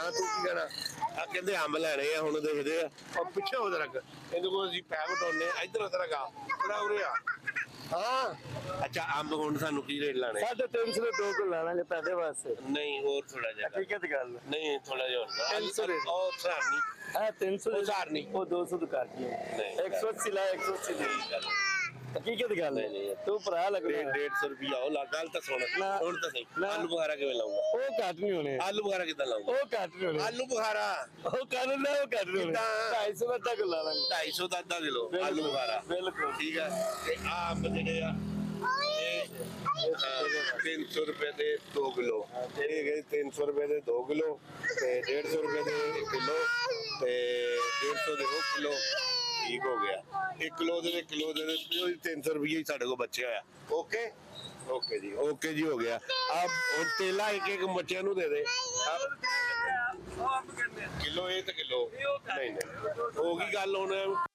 ਹਾਂ ਤੂੰ ਕੀ ਕਹਿਣਾ ਆ ਕਹਿੰਦੇ ਅੰਬ ਲੈਣੇ ਆ ਹੁਣ ਦੇਖਦੇ ਆ ਉਹ ਪਿੱਛੇ ਹੋ ਜਰਾ ਇਹਦੇ ਕੋਲ ਅਸੀਂ ਪੈਪ ਉਟਾਉਨੇ ਇੱਧਰ ਉਧਰ ਗਾ ਥੋੜਾ ਉਰੇ ਆ ਹਾਂ ਅੱਛਾ ਅੰਬ ਹੁਣ ਸਾਨੂੰ ਕੀ ਰੇਟ ਲਾਣੇ 350 ਦੇ 2 ਕਿਲੋ ਲਾਣਾਗੇ ਤੁਹਾਡੇ ਵਾਸਤੇ ਨਹੀਂ ਹੋਰ ਥੋੜਾ ਜਿਹਾ ਠੀਕ ਹੈ ਤੇ ਗੱਲ ਨਹੀਂ ਥੋੜਾ ਜਿਹਾ ਹੋਰ 300 ਰੇਟ ਉਹ ਸਾਰਨੀ ਹਾਂ 300 ਉਹ ਸਾਰਨੀ ਉਹ 200 ਦੀ ਕਰਦੀ ਹੈ 180 ਲਾ 180 ਦੀ ਹਕੀਕਤ ਗੱਲ ਹੈ ਤੂੰ ਭਰਾ ਲੱਗ ਰਿਹਾ 150 ਰੁਪਿਆ ਉਹ ਲਾ ਗੱਲ ਤਾਂ ਸੁਣ ਹੁਣ ਤਾਂ ਸਹੀ ਆਲੂ ਬੁਖਾਰਾ ਕਿਵੇਂ ਲਾਉਂਗਾ ਉਹ ਘੱਟ ਨਹੀਂ ਹੋਣੇ ਆਲੂ ਬੁਖਾਰਾ ਕਿੱਦਾਂ ਲਾਉਂਗਾ ਉਹ ਘੱਟ ਨਹੀਂ ਹੋਣੇ ਆਲੂ ਬੁਖਾਰਾ ਉਹ ਕਰ ਲੈ ਉਹ ਘੱਟ ਨਹੀਂ ਹੋਣੇ 250 ਦਾ ਤੱਕ ਲਾ ਲਾਂਗੇ 250 ਦਾ ਅੱਧਾ ਕਿਲੋ ਆਲੂ ਬੁਖਾਰਾ ਬਿਲਕੁਲ ਠੀਕ ਹੈ ਤੇ ਆ ਅੰਬ ਜਿਹੜੇ ਆ 300 रुपए दे 2 किलो ये गए 300 रुपए दे 2 किलो ते 150 रुपए दे 1 किलो ते 150 दे 1 किलो ठीक हो गया 1 किलो दे 300 रुपये ही साढ़े को बचे होया ओके ओके जी हो गया अब और तेला एक एक बच्चे नु दे दे किलो 1 किलो नहीं होगी गल होना